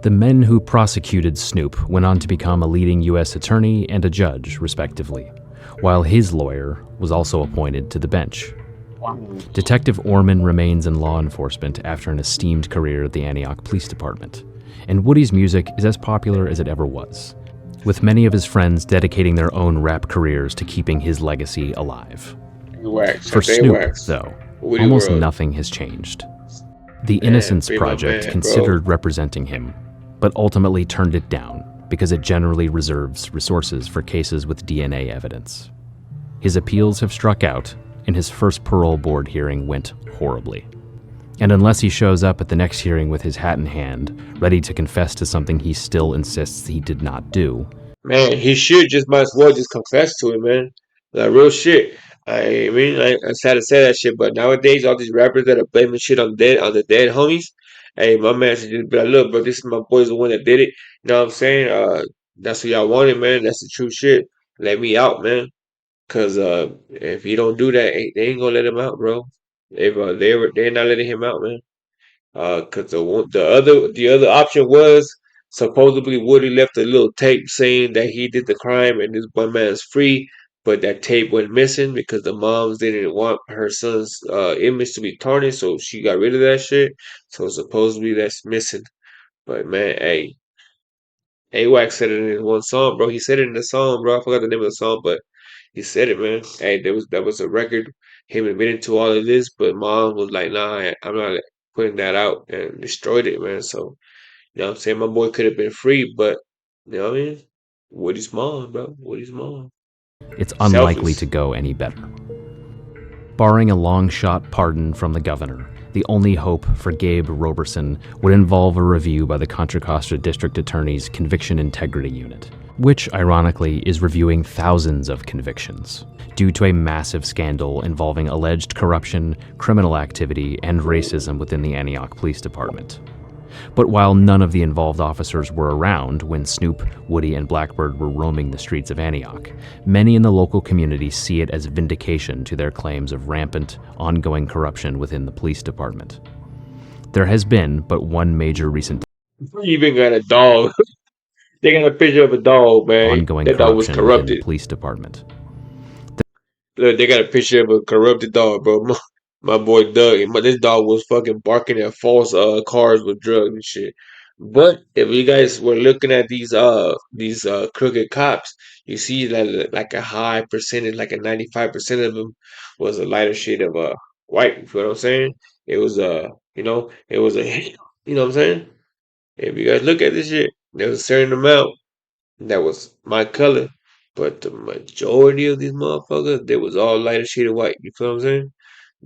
The men who prosecuted Snoop went on to become a leading U.S. attorney and a judge, respectively, while his lawyer was also appointed to the bench. Detective Orman remains in law enforcement after an esteemed career at the Antioch Police Department, and Woody's music is as popular as it ever was, with many of his friends dedicating their own rap careers to keeping his legacy alive. Wax. For They Snoop, wax. though, Woody almost World. nothing has changed. The Innocence free my Project man, considered representing him, but ultimately turned it down because it generally reserves resources for cases with DNA evidence. His appeals have struck out, and his first parole board hearing went horribly. And unless he shows up at the next hearing with his hat in hand, ready to confess to something he still insists he did not do, Man, he should just might as well just confess to it, man. Like real shit. I mean, I'm sad to say that shit, but nowadays all these rappers that are blaming shit on the dead homies. Hey, my man should just be like, look, bro, this is my boy's the one that did it. You know what I'm saying? That's what y'all wanted, man. That's the true shit. Let me out, man. Cause if he don't do that, they ain't gonna let him out, bro. If they're not letting him out, man. Cause the other option was supposedly Woody left a little tape saying that he did the crime and this one man's free, but that tape went missing because the moms didn't want her son's image to be tarnished, so she got rid of that shit. So supposedly that's missing. But man, hey, AWAC said it in his one song, bro. He said it in the song, bro. I forgot the name of the song, but he said it, man. Hey, that was a record. Him admitting to all of this, but mom was like, "Nah, I'm not putting that out," and destroyed it, man. So you know what I'm saying? My boy could have been free, but you know what I mean? Woody's mom, bro. Woody's mom. it's unlikely Selfish. to go any better. Barring a long-shot pardon from the governor, the only hope for Gabe Roberson would involve a review by the Contra Costa District Attorney's Conviction Integrity Unit, which, ironically, is reviewing thousands of convictions due to a massive scandal involving alleged corruption, criminal activity, and racism within the Antioch Police Department. But while none of the involved officers were around when Snoop, Woody, and Blackbird were roaming the streets of Antioch, many in the local community see it as vindication to their claims of rampant, ongoing corruption within the police department. There has been but one major recent You even got a dog. They got a picture of a dog, man. ongoing That dog was corruption within the corrupted. police department. Look, they got a picture of a corrupted dog, bro. My boy Doug, this dog was fucking barking at false cars with drugs and shit. But if you guys were looking at these crooked cops, you see that like a high percentage, like a 95% of them was a lighter shade of white. You feel what I'm saying? It was it was a you know what I'm saying? If you guys look at this shit, there was a certain amount that was my color, but the majority of these motherfuckers, they was all lighter shade of white. You feel what I'm saying?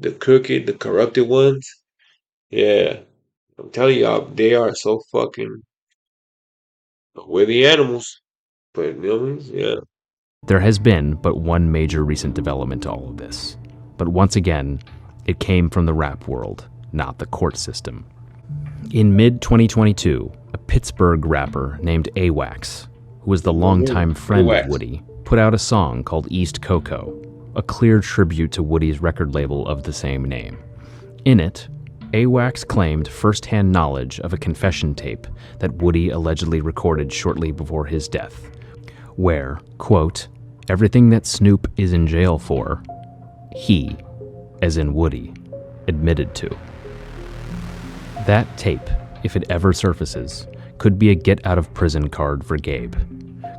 The crooked, the corrupted ones. Yeah, I'm telling y'all, they are so fucking we're the animals. But you know what I mean? Yeah. There has been but one major recent development to all of this. But once again, it came from the rap world, not the court system. In mid-2022, a Pittsburgh rapper named AWAX, who was the longtime friend of AWAX. Woody, put out a song called East Coco, a clear tribute to Woody's record label of the same name. In it, AWAX claimed first-hand knowledge of a confession tape that Woody allegedly recorded shortly before his death, where, quote, everything that Snoop is in jail for, he, as in Woody, admitted to. That tape, if it ever surfaces, could be a get-out-of-prison card for Gabe,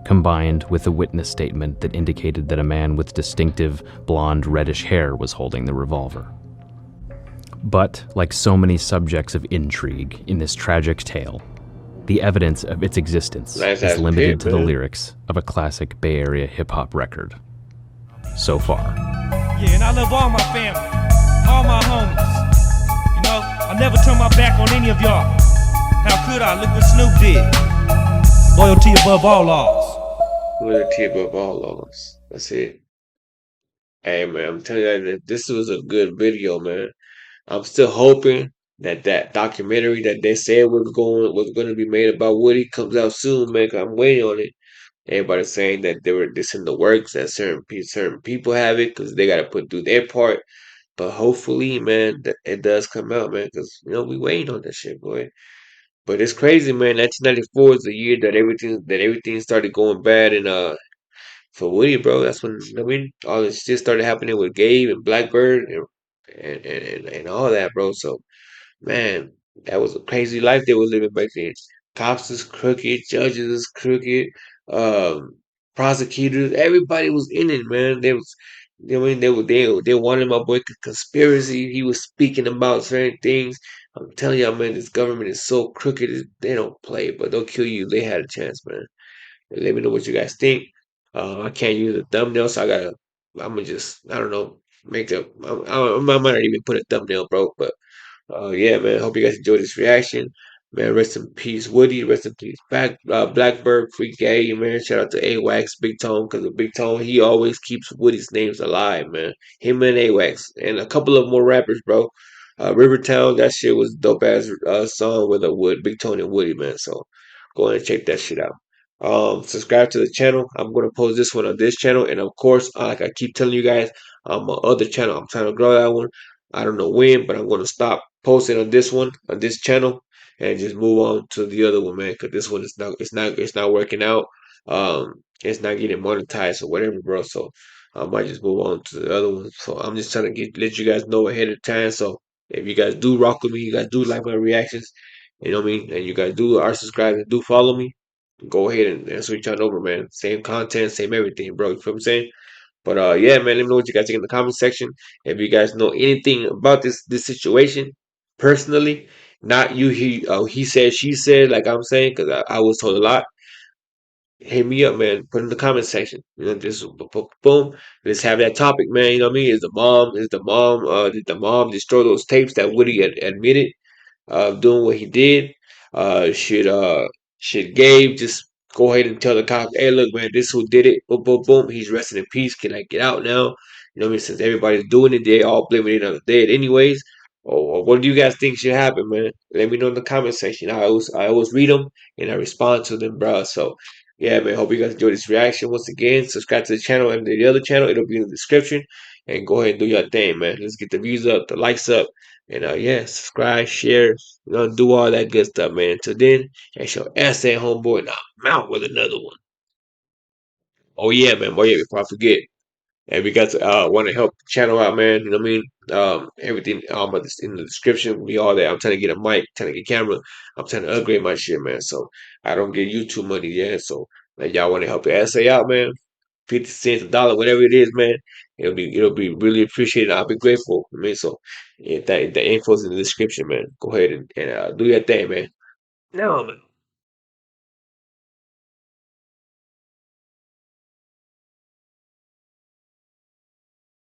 combined with a witness statement that indicated that a man with distinctive blonde reddish hair was holding the revolver. But, like so many subjects of intrigue in this tragic tale, the evidence of its existence Nice is ass limited tape, to the man. lyrics of a classic Bay Area hip-hop record. So far. Yeah, and I love all my family, all my homies. You know, I never turn my back on any of y'all. How could I? Look what Snoop did. Loyalty above all laws. Liberty above all laws. That's it. Hey man, I'm telling you that this was a good video, man. I'm still hoping that that documentary that they said was going to be made about Woody comes out soon, man. 'Cause I'm waiting on it. Everybody's saying that they were this in the works, that certain people have it because they got to put through their part. But hopefully, man, that it does come out, man, because we waiting on that shit, boy. But it's crazy, man. 1994 is the year that everything started going bad and for Woody, bro. That's when all this shit started happening with Gabe and Blackbird and all that, bro. So man, that was a crazy life they were living back then. Cops is crooked, judges is crooked, um, prosecutors, everybody was in it, man. They was, they wanted my boy conspiracy. He was speaking about certain things. I'm telling y'all, man, this government is so crooked. They don't play, but they'll kill you. They had a chance, man. Let me know what you guys think. I can't use a thumbnail, so I'm gonna just, I don't know, make a, I might not even put a thumbnail, bro, but yeah, man. Hope you guys enjoyed this reaction. Man, rest in peace, Woody. Rest in peace, Blackbird, Free Gay, man. Shout out to AWAX, Big Tone, because the Big Tone, he always keeps Woody's names alive, man. Him and AWAX, and a couple of more rappers, bro. Rivertown, that shit was dope ass song with Big Tone and Woody, man. So go ahead and check that shit out. Subscribe to the channel. I'm gonna post this one on this channel, and of course, like I keep telling you guys, my other channel, I'm trying to grow that one. I don't know when, but I'm gonna stop posting on this one on this channel and just move on to the other one, man. Because this one is not working out. It's not getting monetized or whatever, bro. So I might just move on to the other one. So I'm just trying to let you guys know ahead of time. So if you guys do rock with me, you guys do like my reactions, you know what I mean, and you guys are subscribed and do follow me, go ahead and switch on over, man. Same content, same everything, bro. You feel what I'm saying? But yeah, man, let me know what you guys think in the comment section. If you guys know anything about this situation personally, not you he said she said like I'm saying, because I was told a lot. Hit me up, man. Put in the comment section. Just boom. Let's have that topic, man. You know what I mean? Did the mom destroy those tapes that Woody had admitted doing what he did? Uh, should uh should Gabe just go ahead and tell the cops, hey, look, man, this who did it? Boom, boom, boom. He's resting in peace. Can I get out now? You know what I mean? Since everybody's doing it, they all blaming it on the dead, anyways. Or what do you guys think should happen, man? Let me know in the comment section. I always read them and I respond to them, bro. So yeah, man. Hope you guys enjoyed this reaction. Once again, subscribe to the channel and the other channel. It'll be in the description. And go ahead and do your thing, man. Let's get the views up, the likes up, and yeah, subscribe, share, do all that good stuff, man. Until then, it's your Esse homeboy, and I'm out with another one. Oh yeah, man. Oh yeah, before I forget, if you guys want to help the channel out, man, you know what I mean? Everything in the description, we all there. I'm trying to get a mic, trying to get camera. I'm trying to upgrade my shit, man. So I don't get YouTube money, yeah. So like y'all want to help your essay out, man. 50 cents, a dollar, whatever it is, man. It'll be really appreciated. I'll be grateful. I mean, so yeah, the info's in the description, man. Go ahead and do your thing, man. No, man.